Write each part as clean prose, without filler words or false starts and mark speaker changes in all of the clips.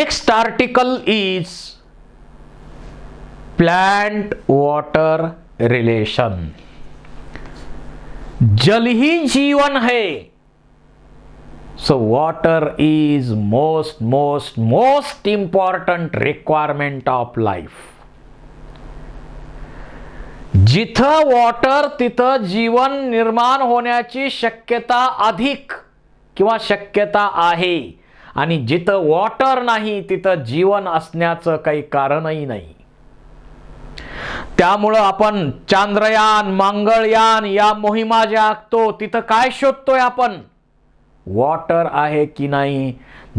Speaker 1: Next article is plant water relation. जल ही जीवन है. So water is most important requirement of life. जिथं water तिथं जीवन निर्माण होण्याची शक्यता अधिक किंवा शक्यता आहे, आणि जिथं वॉटर नाही तिथं जीवन असण्याचं काही कारणही नाही. त्यामुळं आपण चांद्रयान, मंगळयान या मोहिमा ज्या आखतो तिथं काय शोधतोय आपण? वॉटर आहे की नाही.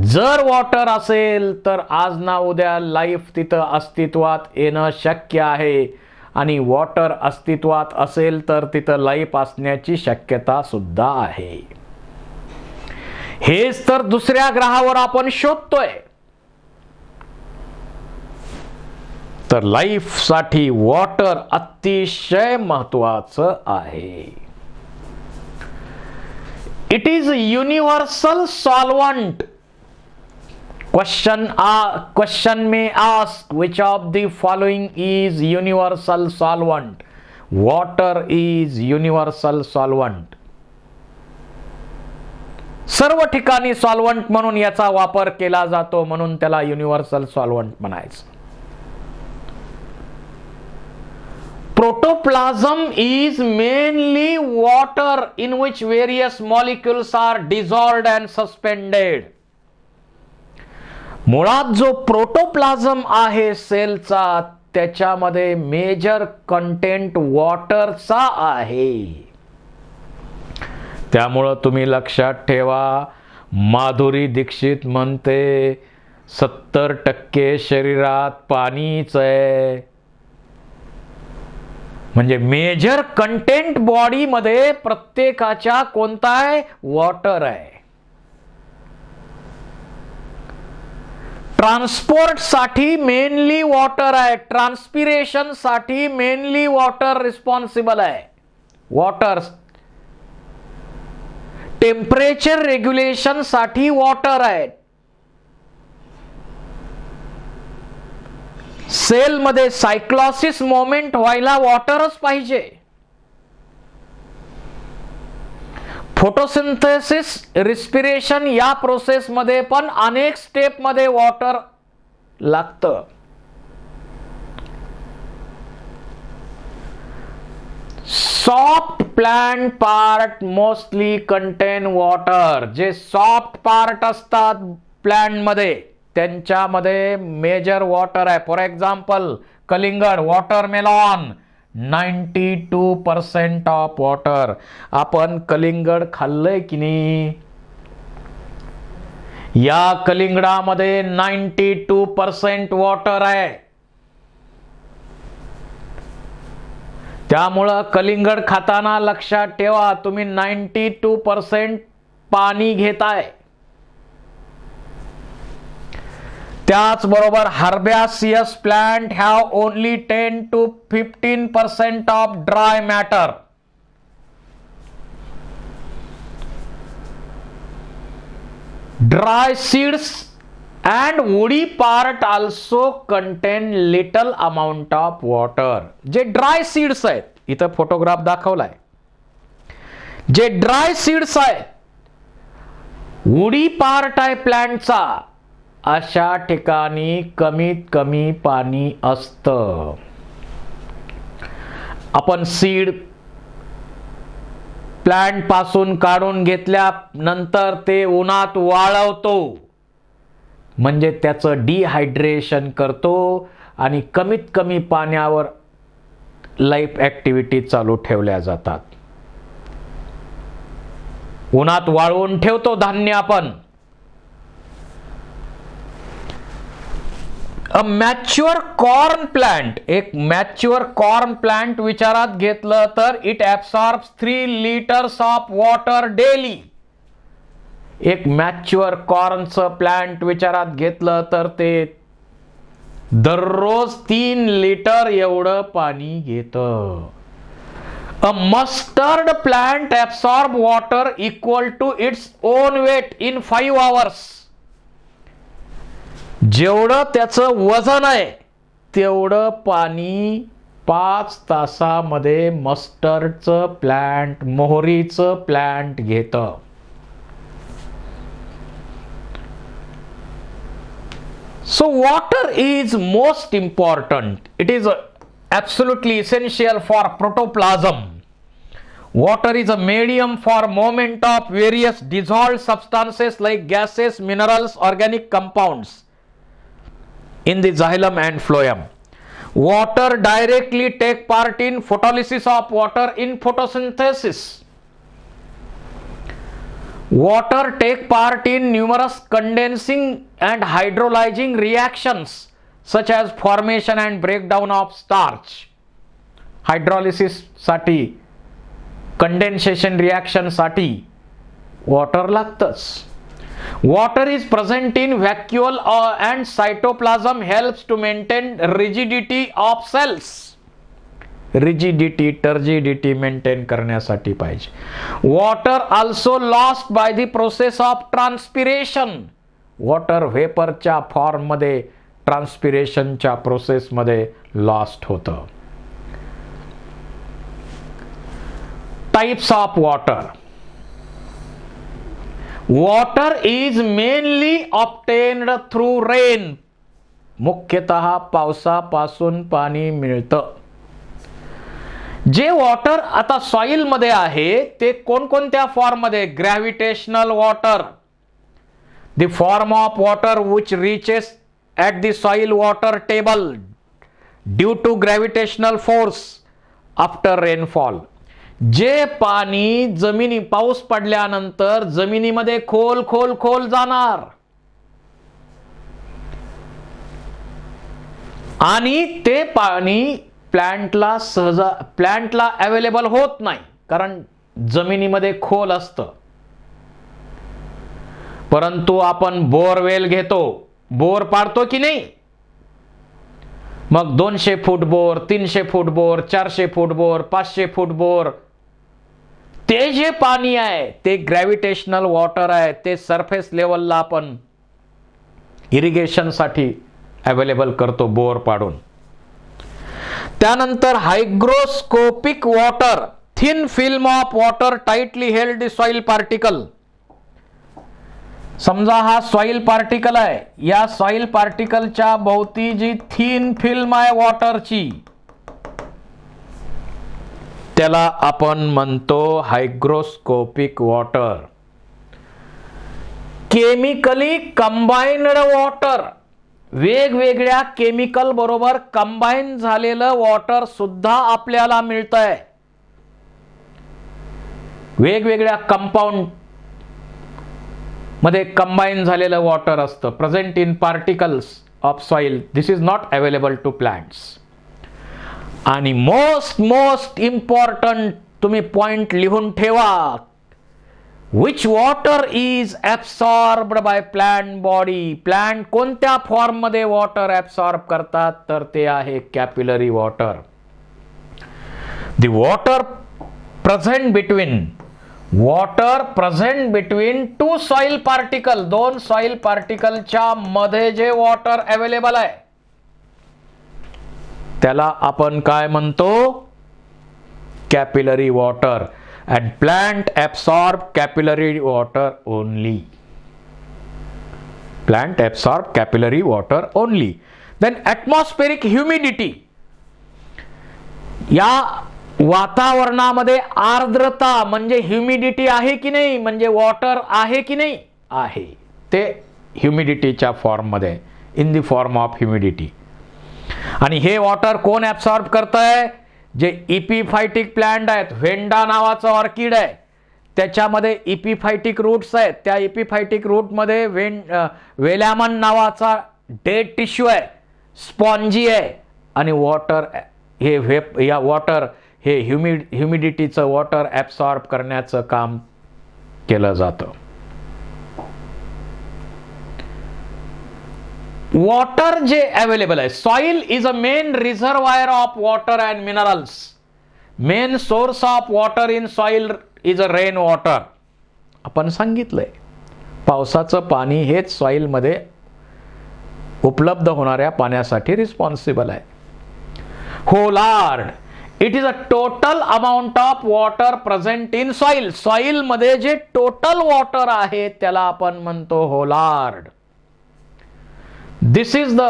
Speaker 1: जर वॉटर असेल तर आज ना उद्या लाईफ तिथं अस्तित्वात येणं शक्य आहे, आणि वॉटर अस्तित्वात असेल तर तिथं लाईफ असण्याची शक्यता सुद्धा आहे. हेच तर दुसऱ्या ग्रहावर आपण शोधतोय. तर लाईफ साठी वॉटर अतिशय महत्वाचं आहे. It is universal solvent. Question may ask, which of the following is universal solvent? Water is universal solvent. सर्व ठिकाणी सॉल्वंट म्हणून याचा वापर केला जातो, म्हणून त्याला युनिव्हर्सल सॉल्वंट म्हणायचं. Protoplasm is mainly water in which various molecules are dissolved and suspended. मुळात जो प्रोटोप्लाझम आहे सेलचा, त्याच्यामध्ये मेजर कंटेंट वॉटरचा आहे. त्यामुळं तुम्ही लक्षात ठेवा, माधुरी दीक्षित म्हणते 70% शरीरात पाणीच आहे. म्हणजे मेजर कंटेंट बॉडीमध्ये प्रत्येकाच्या कोणता आहे? वॉटर आहे. ट्रान्सपोर्ट साठी मेनली वॉटर आहे. ट्रान्सपिरेशन साठी मेनली वॉटर रिस्पॉन्सिबल आहे. वॉटर. टेम्परेचर रेग्युलेशन साठी वॉटर आहे. सेल मध्ये सायक्लॉसिस मोमेंट व्हायला वॉटरच पाहिजे. फोटोसिंथेसिस, रिस्पिरेशन या प्रोसेस मध्ये पण अनेक स्टेप मध्ये वॉटर लागतं. Soft plant part mostly content water. जे सॉफ्ट पार्ट असतात प्लांट मध्ये त्यांच्यामध्ये मेजर वॉटर आहे. फॉर एक्झाम्पल कलिंगड, वॉटरमेलॉन 92% ऑफ वॉटर. आपण कलिंगड खाल्लंय की नाही? या कलिंगडामध्ये 92% वॉटर आहे. त्यामुळं कलिंगड खाताना लक्षात ठेवा, तुम्ही 92% पाणी घेताय. त्याचबरोबर herbaceous plant have only 10 to 15% of dry matter. Dry seeds and woody part also contain little amount of water. जे ड्राय सीड्स आहेत, इथं फोटोग्राफ दाखवलाय, जे ड्राय सीड्स आहेत, वुडी पार्ट आहे प्लांटचा, अशा ठिकाणी कमीत कमी पाणी असतं. आपण सीड प्लांट पासून काढून घेतल्यानंतर ते उन्हात वाळवतो, म्हणजे त्याचं डिहायड्रेशन करतो आणि कमीत कमी पाण्यावर लाईफ ऍक्टिव्हिटी चालू ठेवल्या जातात. उन्हात वाळवून ठेवतो धान्य आपण. अ मॅच्युअर कॉर्न प्लांट, एक मॅच्युअर कॉर्न प्लांट विचारात घेतलं तर it absorbs 3 liters of water daily. एक मॅच्युअर कॉर्नचं प्लांट विचारात घेतलं तर ते दररोज 3 लिटर एवढं पाणी घेतं. A mustard plant absorb water equal to its own weight in 5 hours. जेवढं त्याचं वजन आहे तेवढं पाणी 5 तासामध्ये मस्टर्डचं प्लांट, मोहरीचं प्लांट घेतं. So water is most important. It is absolutely essential for protoplasm. Water is a medium for movement of various dissolved substances like gases, minerals, organic compounds in the xylem and phloem. Water directly take part in photolysis of water in photosynthesis. Water take part in numerous condensing and hydrolyzing reactions such as formation and breakdown of starch. Hydrolysis साठी, condensation reaction साठी water लागतच. Water is present in vacuole and cytoplasm, helps to maintain rigidity of cells. Rigidity, turgidity maintain करण्यासाठी पाहिजे. Water also lost by the process of transpiration. Water व्हेपरच्या फॉर्ममध्ये, ट्रान्सपिरेशनच्या प्रोसेसमध्ये lost होतं. Types of water. Water is mainly obtained through rain. मुख्यतः पावसापासून पाणी मिळतं. जे वॉटर आता सॉइल मध्ये आहे ते कोणकोणत्या फॉर्म मध्ये? Gravitational water, the form of water which reaches at the soil water table due to gravitational force after rainfall. जे पाणी पाऊस पडल्यानंतर जमिनीमध्ये खोल खोल खोल जाणार आणि ते पाणी प्लांटला अवेलेबल होत नाही, कारण जमिनीमध्ये खोल असतं. परंतु आपण बोरवेल घेतो, बोर पाडतो की नाही, मग 200 फूट बोर, 300 फूट बोर, 400 फूट बोर, 500 फूट बोर, ते जे पाणी आहे ते ग्रॅव्हिटेशनल वॉटर आहे. ते सरफेस लेवलला आपण इरिगेशनसाठी अवेलेबल करतो बोर पाडून. त्यानंतर hygroscopic water, thin film of water tightly held the soil particle. समजा हा सॉइल पार्टिकल आहे, या सॉइल पार्टिकलच्या भोवती जी थिन फिल्म आहे वॉटरची त्याला आपण म्हणतो हायग्रोस्कोपिक वॉटर. केमिकली कंबाइन्ड वॉटर, वेगवेगळ्या केमिकल बरोबर कंबाईन झालेलं वॉटर सुद्धा आपल्याला मिळतंय. वेगवेगळ्या कंपाऊंड मध्ये कंबाईन झालेलं वॉटर असतं. Present in particles of soil. This is not available to plants. आणि मोस्ट इम्पॉर्टंट, तुम्ही पॉइंट लिहून ठेवा, which water is absorbed by plant body. Plant कोणत्या फॉर्म मध्ये वॉटर ऍब्सॉर्ब करतात? तर ते आहे capillary water. The water present between two soil particle. 2 soil पार्टिकलच्या मध्ये जे वॉटर अवेलेबल आहे त्याला आपण काय म्हणतो? Capillary water. And plant absorb capillary water only. Plant absorb capillary water only. Then atmospheric humidity. या वातावरणामध्ये आर्द्रता म्हणजे ह्युमिडिटी आहे की नाही, म्हणजे वॉटर आहे की नाही? आहे. ते ह्युमिडिटीच्या फॉर्म मध्ये, in the form of humidity. आणि हे वॉटर कोण ऍब्सॉर्ब करतंय? जे इपिफायटिक प्लांट आहेत. व्हेंडा नावाचं ऑर्किड आहे, त्याच्यामध्ये इपिफायटिक रूट्स आहेत. त्या इपिफायटिक रूट मध्ये वेलॅमन नावाचा डेड टिश्यू आहे, स्पॉन्जी आहे. आणि वॉटर हे ह्युमिडिटीचं वॉटर ऍब्सॉर्ब करण्याचं काम केलं जातं. वॉटर जे अवेलेबल आहे, soil is a main reservoir of water and minerals. Main source of water in soil is a rain water. आपण सांगितलंय पावसाचं पाणी हेच सॉइल मध्ये उपलब्ध होणाऱ्या पाण्यासाठी रिस्पॉन्सिबल आहे. Holard, it is a total amount of water present in soil. Soil मध्ये जे टोटल वॉटर आहे त्याला आपण म्हणतो holard. This is the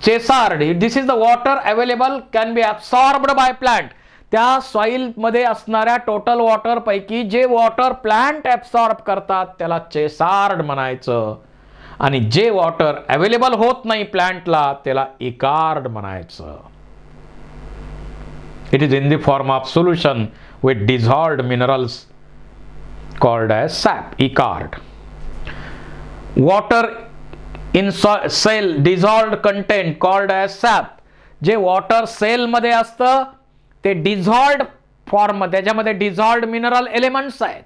Speaker 1: chesard, this is the water available can be absorbed by plant. त्या सॉइल मध्ये असणाऱ्या टोटल वॉटर पैकी जे वॉटर प्लांट ॲब्सॉर्ब करतात त्याला चेसार्ड म्हणायचं, आणि जे वॉटर अवेलेबल होत नाही प्लांटला त्याला इकार्ड म्हणायचं. It is in the form of solution with dissolved minerals called as sap, Icard. Water in cell dissolved content called as sap. जे वॉटर सेल मध्ये असतं ते डिझॉल्व्ड फॉर्म, त्याच्यामध्ये डिझॉल्व्ड मिनरल एलिमेंट्स आहेत,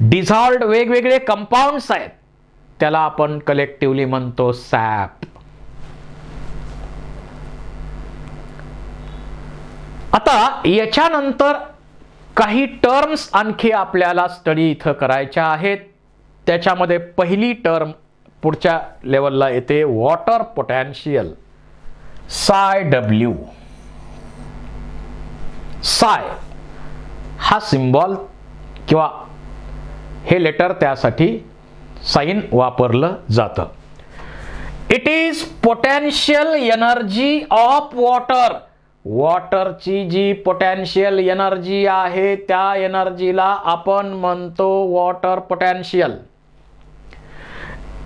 Speaker 1: डिझॉल्व्ड वेगवेगळे कंपाऊंड्स आहेत, त्याला आपण कलेक्टिव्हली म्हणतो सॅप. आता याच्यानंतर काही टर्म्स आणखी आपल्याला स्टडी इथं करायच्या आहेत. त्याच्यामध्ये पहिली टर्म पुढच्या लेवलला येते वॉटर पोटॅन्शियल, साय डब्ल्यू. साय हा सिम्बॉल किंवा हे लेटर त्यासाठी साइन वापरलं जातं. It is potential energy of water. वॉटरची जी पोटॅन्शियल एनर्जी आहे त्या एनर्जीला आपण म्हणतो water potential.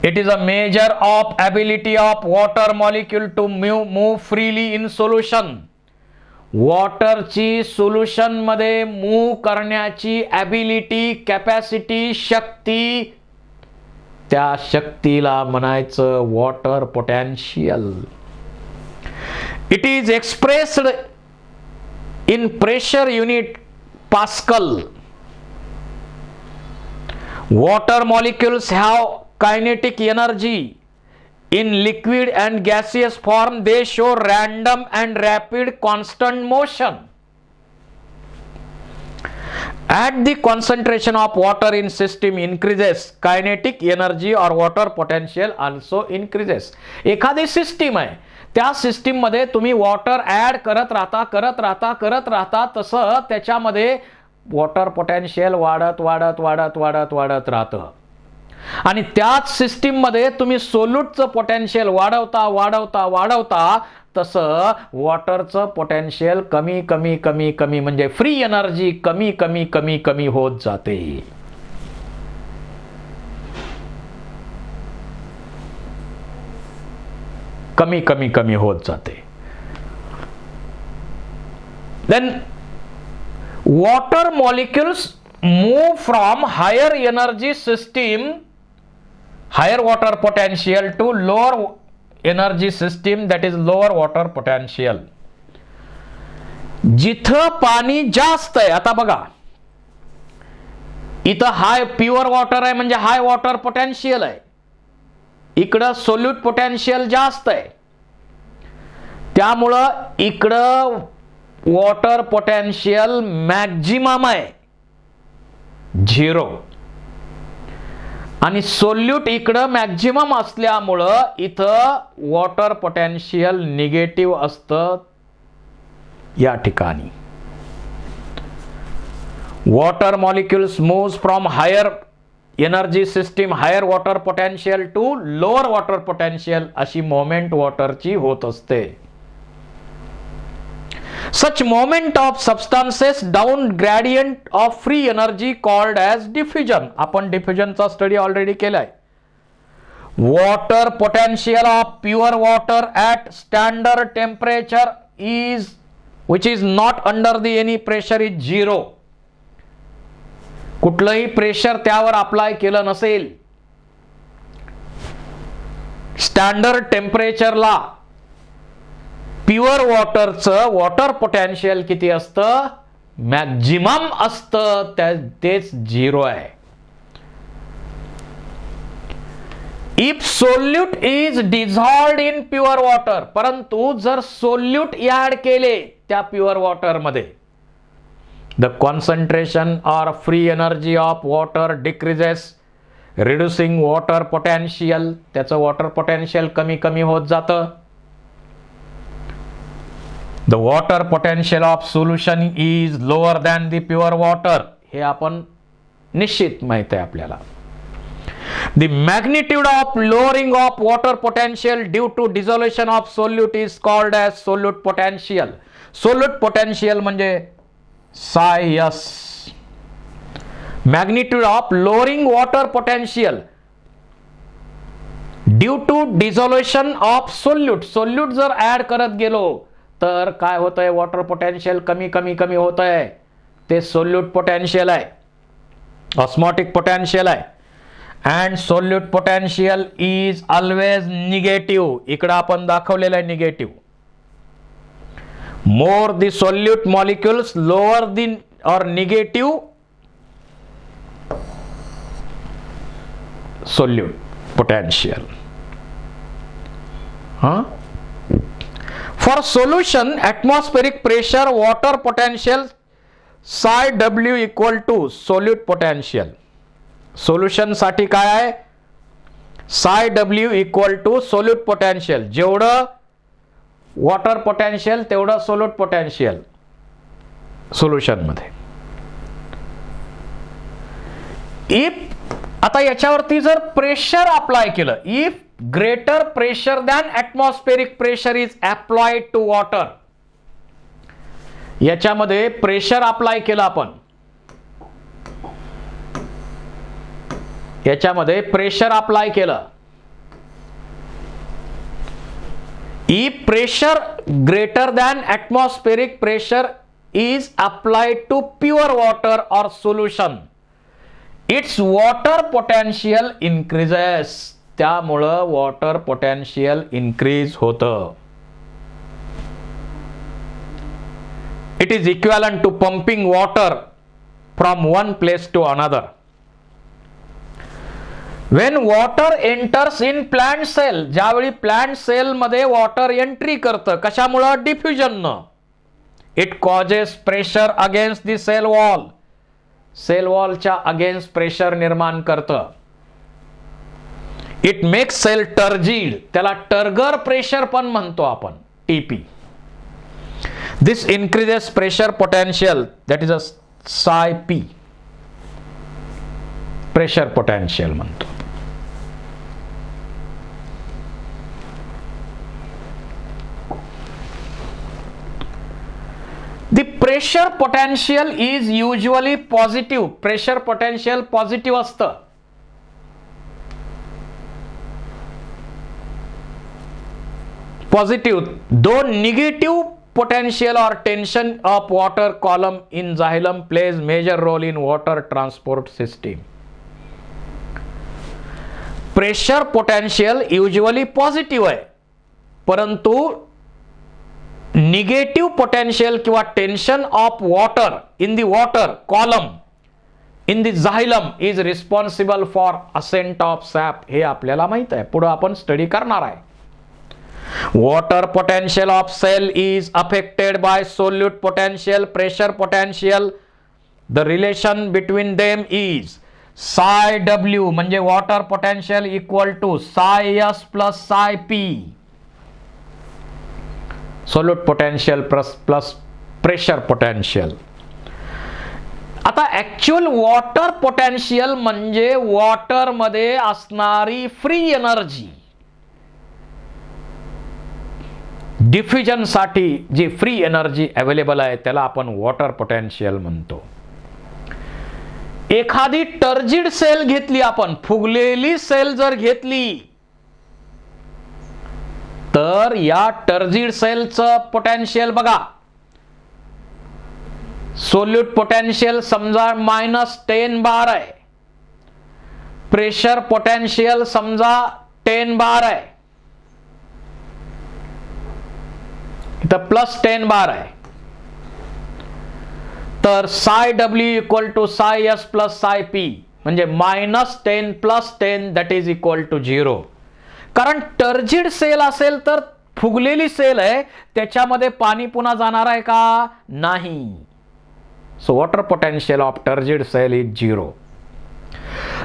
Speaker 1: It is a measure of ability of water molecule to move freely in solution. वॉटरची सोल्युशन मध्ये मूव्ह करण्याची ॲबिलिटी, कॅपॅसिटी, शक्ती, त्या शक्तीला म्हणायचं water potential. It is expressed in pressure unit Pascal. Water molecules have kinetic energy. In liquid and gaseous form, they show random and rapid constant motion. At the concentration of water in system increases, kinetic energy or water potential also increases. एखादी system आहे, त्या system मध्ये तुम्ही water add करत राहता तसं त्याच्यामध्ये water potential वाढत राहतं. आणि त्याच सिस्टीम मध्ये तुम्ही सोल्यूटचं पोटॅन्शियल वाढवता तसं वॉटरचं पोटॅन्शियल कमी म्हणजे फ्री एनर्जी कमी होत जाते. कमी होत जाते. Then water molecules move from higher energy system, higher water potential to lower energy system, that is lower water potential. जिथं पाणी जास्त आहे, आता बघा इथं हाय प्युअर वॉटर आहे म्हणजे हाय वॉटर पोटॅन्शियल आहे, इकडं सोल्यूट पोटॅन्शियल जास्त आहे, त्यामुळं इकडं वॉटर पोटॅन्शियल मॅक्झिमम आहे 0, आणि सोल्यूट इकडं मॅक्झिमम असल्यामुळं इथं वॉटर पोटॅन्शियल निगेटिव्ह असतं. या ठिकाणी water molecules moves from higher energy system, higher water potential to lower water potential अशी मोमेंट वॉटरची होत असते. Such movement of substances down gradient of free energy called as diffusion. आपण डिफ्युजनचा स्टडी ऑलरेडी केलाय. Water potential of pure water at standard temperature is, which is not under the any pressure, is 0. कुठलंही pressure त्यावर apply केलं नसेल, standard टेम्परेचरला pure वॉटरचं water potential किती असतं? मॅक्झिमम असतं, तेच 0 आहे. If solute is dissolved in pure water, परंतु जर सोल्यूट ऍड केले त्या प्युअर वॉटर मध्ये, the concentration or free energy of water decreases reducing water potential, त्याचं वॉटर पोटॅन्शियल कमी कमी होत जातं. The water potential of solution is lower than the pure water, हे आपण निश्चित माहित आहे आपल्याला. The magnitude of lowering of water potential due to dissolution of solute is called as solute potential. Solute potential म्हणजे psi s. Magnitude of lowering water potential due to dissolution of solute. Solute जर add करत गेलो तर काय होत आहे, water potential कमी कमी कमी होत आहे, ते सोल्यूट पोटॅन्शियल आहे, ऑस्मॉटिक पोटॅन्शियल आहे. And solute potential is always negative. इकडं आपण दाखवलेलं आहे negative. More the solute molecules lower the or negative solute potential. For solution, atmospheric pressure, water potential psi W equal to solute potential. Solution साठी काय आहे, psi W equal to solute potential. जेवढं water potential तेवढं solute potential solution मध्ये. If आता याच्यावरती जर pressure apply केलं, if greater pressure than atmospheric pressure is applied to water, याच्यामध्ये प्रेशर अप्लाय केलं आपण, याच्यामध्ये प्रेशर अप्लाय केलं. if pressure greater than atmospheric pressure is applied to pure water or solution, its water potential increases. त्यामुळं water potential increase होतं. It is equivalent to pumping water from one place to another. When water enters in plant cell, ज्यावेळी plant cell मध्ये water entry करतं, कशामुळं, डिफ्युजननं, it causes pressure against the cell wall. Cell वॉलच्या against pressure निर्माण करतं. It makes cell turgid, त्याला turgor pressure पण म्हणतो आपण, TP. This increases pressure potential, that is a psi P, pressure potential म्हणतो. The pressure potential is usually positive. Pressure potential positive असतं. Positive, though negative potential or tension of water column in xylem plays major role in water transport system. Pressure potential usually positive आहे, परंतु negative potential किंवा tension of water in the water column in the xylem is responsible for ascent of sap. हे आपल्याला माहित आहे, पुढे आपण study करणार आहे. Water potential of cell is affected by solute potential, pressure potential. The relation between them is psi W म्हणजे water potential equal to psi S plus psi P. Solute potential plus pressure potential. आता actual water potential म्हणजे water मध्ये असणारी free energy. Diffusion साठी जी free energy available आहे त्याला आपण water potential म्हणतो. एखादी टर्जिड सेल घेतली आपण, फुगलेली सेल जर घेतली तर या टर्जिड सेलचं पोटॅन्शियल बघा. सोल्यूट पोटॅन्शियल समजा -10 बार आहे, प्रेशर पोटॅन्शियल समजा 10 बार आहे, इथं +10 बार आहे. तर psi W equal to psi S plus psi P म्हणजे -10 + 10 दॅट इज इक्वल टू 0. कारण टर्जिड सेल असेल तर फुगलेली सेल आहे, त्याच्यामध्ये पाणी पुन्हा जाणार आहे का, नाही. So water potential of turgid cell is 0.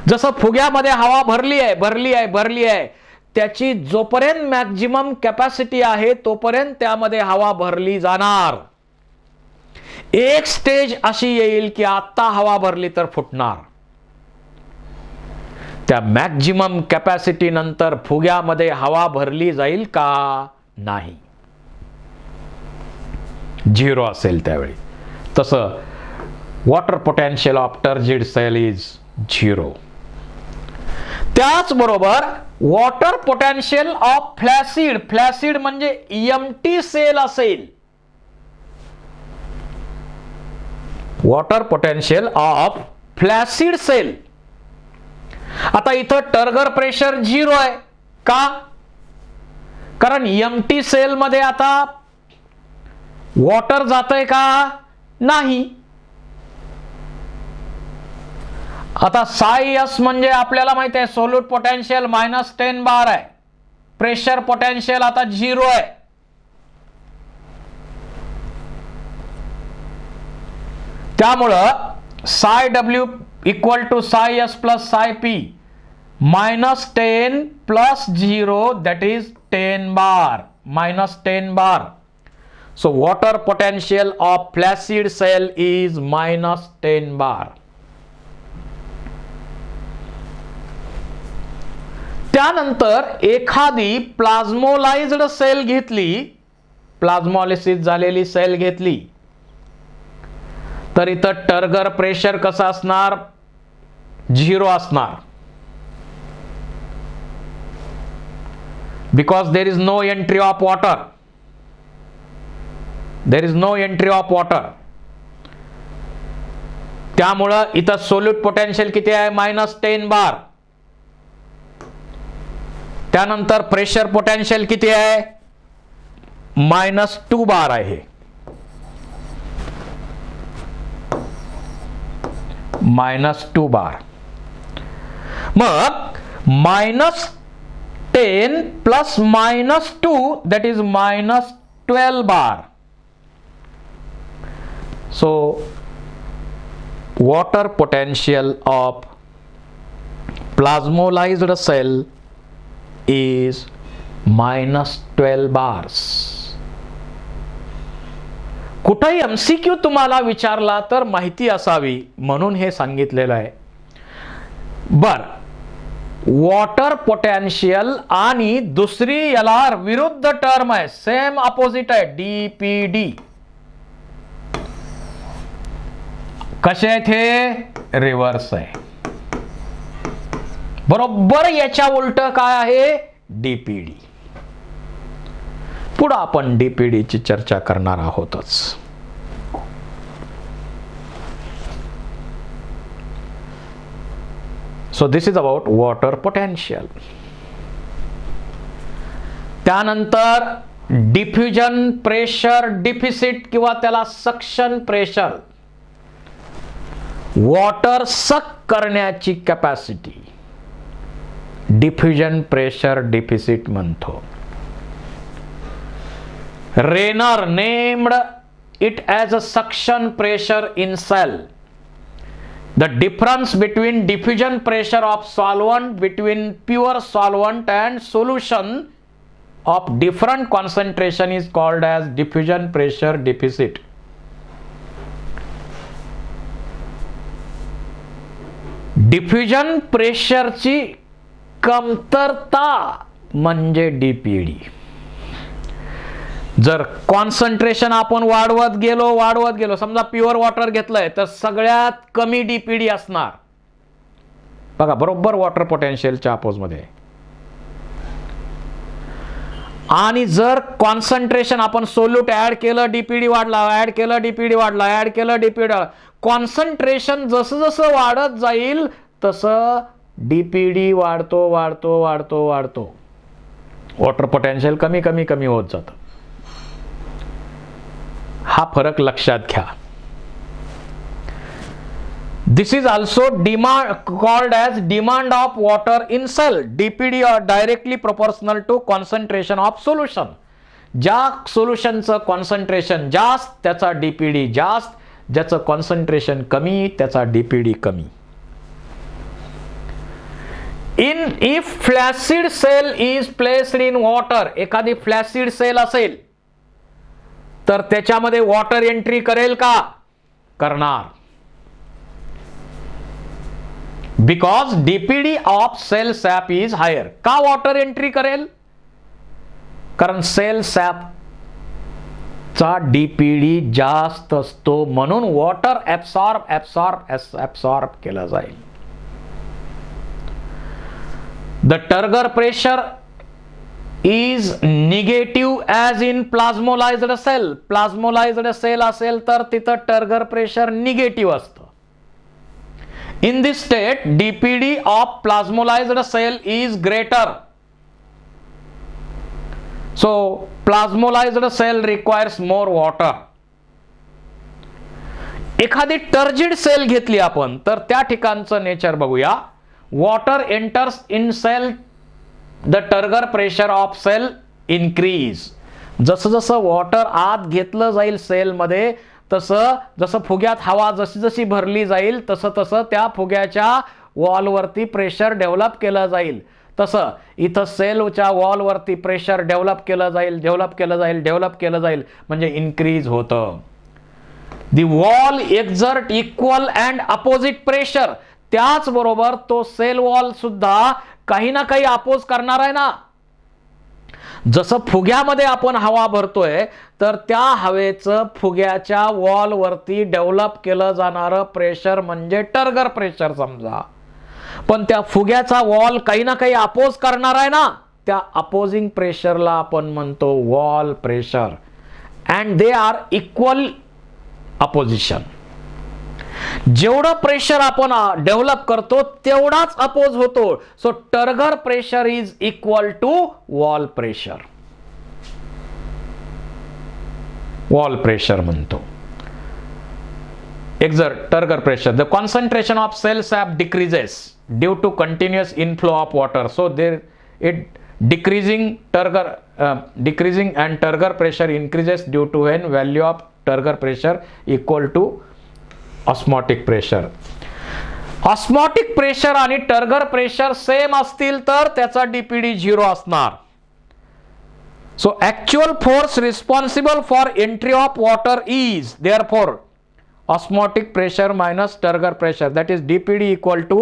Speaker 1: जसं फुग्यामध्ये हवा भरली आहे त्याची जोपर्यंत मॅक्झिमम कॅपॅसिटी आहे तोपर्यंत त्यामध्ये हवा भरली जाणार. एक स्टेज अशी येईल की आता हवा भरली तर फुटणार. त्या मॅक्झिमम कॅपॅसिटी नंतर फुग्यामध्ये हवा भरली जाईल का? नाही, 0 असेल त्यावेळी. तसं water potential of turgid cell is 0. त्याचबरोबर वॉटर पोटेन्शियल ऑफ फ्लॅसिड म्हणजे एम्प्टी सेल असेल. Water potential of flaccid cell. आता इथं टर्गर प्रेशर 0 आहे का? कारण एम्प्टी सेल मध्ये आता वॉटर जातंय का? नाही. आता साई म्हणजे आपल्याला माहिती आहे सोल्यूट पोटेन्शियल -10 बार आहे. प्रेशर पोटेन्शियल आता 0 आहे. त्यामुळं साय डब्ल्यू इक्वल टू साय एस प्लस साय P -10 plus 0 that is 10 bar -10 bar. So water potential of flaccid cell is -10 bar. त्यानंतर एखादी प्लाझ्मोलाइज्ड सेल घेतली, प्लाझ्मोलिसिस झालेली सेल घेतली, तर इथं टर्गर प्रेशर कसं असणार? 0 असणार. Because there is no entry of water. There is no entry of water. त्यामुळं इथं सोल्यूट पोटेन्शियल किती आहे? -10 बार. त्यानंतर प्रेशर पोटेन्शियल किती आहे? -2 बार आहे. -2 बार. मग -10 plus -2 that is -12 bar. So water potential of plasmolized cell is -12 bars. कुठेही MCQ तुम्हाला विचारला तर माहिती असावी म्हणून हे सांगितलेलं आहे. बर, वॉटर पोटेन्शियल आणि दुसरी याला विरुद्ध टर्म आहे, सेम अपोजिट आहे, DPD. कसे आहेत हे? रिव्हर्स आहे. बरोबर याच्या उलट काय आहे? DPD. पुढे आपण DPD ची चर्चा करणार आहोतच. So this is about water potential. त्यानंतर डिफ्युजन प्रेशर डिफिसिट किंवा त्याला सक्शन प्रेशर. वॉटर सक करण्याची कॅपॅसिटी डिफ्युजन प्रेशर डिफिसिट म्हणतो. Renner named it as a suction pressure in cell. The difference between diffusion pressure of solvent between pure solvent and solution of different concentration is called as diffusion pressure deficit. Diffusion प्रेशरची कमतरता म्हणजे DPD. जर concentration आपण वाढवत गेलो, समजा pure water घेतलंय तर सगळ्यात कमी DPD असणार. बघा बरोबर वॉटर पोटेन्शियलच्या अपोज मध्ये. आणि जर कॉन्सन्ट्रेशन आपण सोल्यूट ऍड केलं, DPD वाढला, ऍड केलं, DPD वाढला, ऍड केलं, DPD वाढला. कॉन्सन्ट्रेशन जसं जसं वाढत जाईल तसं DPD वाढतो. वॉटर पोटेन्शियल कमी होत जातं. हा फरक लक्षात घ्या. This is also demand called as demand of water in cell. DPD are directly proportional to concentration of solution. ज्या सोल्युशनचं कॉन्सन्ट्रेशन जास्त त्याचा DPD जास्त, ज्याचं कॉन्सन्ट्रेशन कमी त्याचा DPD कमी. If flaccid cell is placed in water, एखादी फ्लॅसिड सेल असेल तर त्याच्यामध्ये वॉटर एंट्री करेल का? करणार. Because DPD of cell sap is higher. का वॉटर एंट्री करेल? कारण सेल सॅप चा डीपीडी जास्त असतो, म्हणून वॉटर ऍब्सॉर्ब केलं जाईल. The turgor pressure is negative as in plasmolysed cell. Plasmolysed cell असेल तर तिथं टर्गर प्रेशर निगेटिव्ह असतं. In this state DPD of plasmolysed cell is greater. So plasmolized cell requires more water. एखादी turgid cell घेतली आपण तर त्या ठिकाणचं नेचर बघूया. Water enters in cell, the turgor pressure of cell increase. जसं जसं वॉटर आत घेतलं जाईल सेलमध्ये, तसं जसं फुग्यात हवा जशी जशी भरली जाईल तसं तसं त्या फुग्याच्या वॉलवरती प्रेशर डेव्हलप केलं जाईल. तसं इथं सेलच्या वॉलवरती प्रेशर डेव्हलप केलं जाईल म्हणजे इन्क्रीज होतं. The wall exert equal and opposite pressure. त्याचबरोबर तो सेल वॉल सुद्धा काही ना काही अपोज करणार आहे ना. जसं फुग्यामध्ये आपण हवा भरतोय तर त्या हवेचं फुग्याच्या वॉलवरती डेव्हलप केलं जाणारं प्रेशर म्हणजे टर्गर प्रेशर समजा. पण त्या फुग्याचा वॉल काही ना काही अपोज करणार आहे ना, त्या अपोजिंग प्रेशरला आपण म्हणतो wall pressure. And they are equal opposition. जेवढं प्रेशर आपण डेव्हलप करतो तेवढाच अपोज होतो. So turgor pressure is equal to wall pressure. Wall pressure म्हणतो. Exert turgor pressure. The concentration of cell sap decreases due to continuous inflow of water. So there it decreasing and turgor pressure increases due to when value of turgor pressure equal to osmotic pressure. Osmotic pressure आणि turgor pressure same असतील तर त्याचा DPD 0 असणार. So actual force responsible for entry of water is therefore osmotic pressure minus turgor pressure, that is dpd equal to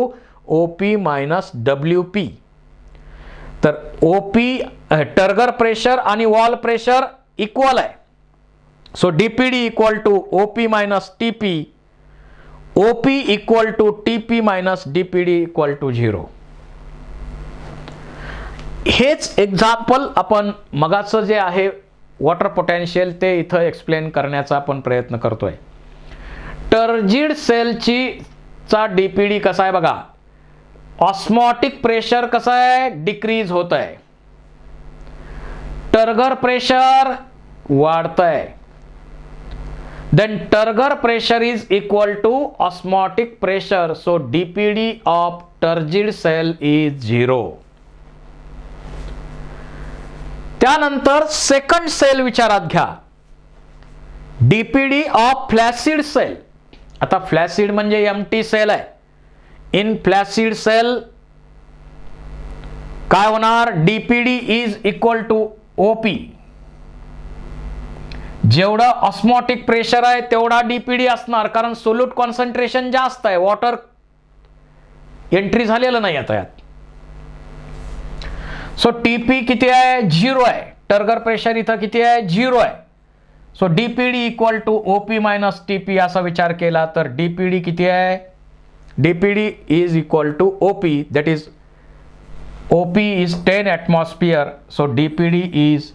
Speaker 1: op minus wp. तर op turgor pressure आणि wall pressure equal आहे. So dpd equal to op minus tp, op equal to tp minus dpd equal to 0. हेच example आपण मगाचं जे आहे water potential ते इथं explain करण्याचा आपण प्रयत्न करतोय. टर्जिड सेलची चा डीपीडी कसा आहे बघा. ऑस्मॉटिक प्रेशर कसं आहे, डिक्रीज होत आहे. टर्गर प्रेशर वाढतंय. Then turgor pressure is equal to osmotic pressure. So DPD of turgid cell is 0. त्यानंतर सेकंड सेल विचारात घ्या. DPD of flaccid cell. आता फ्लॅसिड म्हणजे एम्प्टी सेल आहे. इन फ्लॅसिड सेल काय होणार, DPD is equal to OP. जेवढं osmotic pressure आहे तेवढा डीपीडी असणार, कारण सोल्यूट कॉन्सन्ट्रेशन जास्त आहे. वॉटर एंट्री झालेलं नाही आता यात. सो टीपी किती आहे, 0 आहे. टर्गर प्रेशर इथं किती आहे, 0 आहे. So DPD equal to OP minus TP असा विचार केला तर डीपीडी किती आहे, DPD is equal to OP, that is OP is 10 atmosphere. So DPD is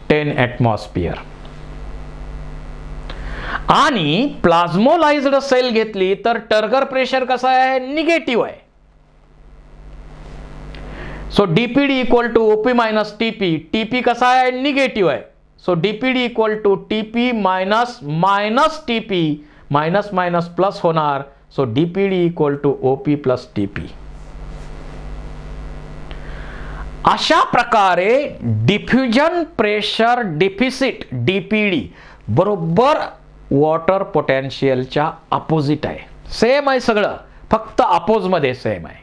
Speaker 1: 10 atmosphere. आणि प्लाझ्मोलाइज्ड सेल घेतली तर टर्गर प्रेशर कसा आहे, निगेटिव्ह आहे. So DPD equal to OP minus TP. TP कसा आहे, निगेटिव्ह आहे. So DPD equal to TP minus minus TP. Minus minus plus होणार. So DPD equal to OP plus TP. अशा प्रकारे डिफ्युजन प्रेशर डिफिसिट डीपीडी बरोबर water पोटेन्शियलच्या opposite आहे. Same आहे सगळं, फक्त अपोज मध्ये सेम आहे.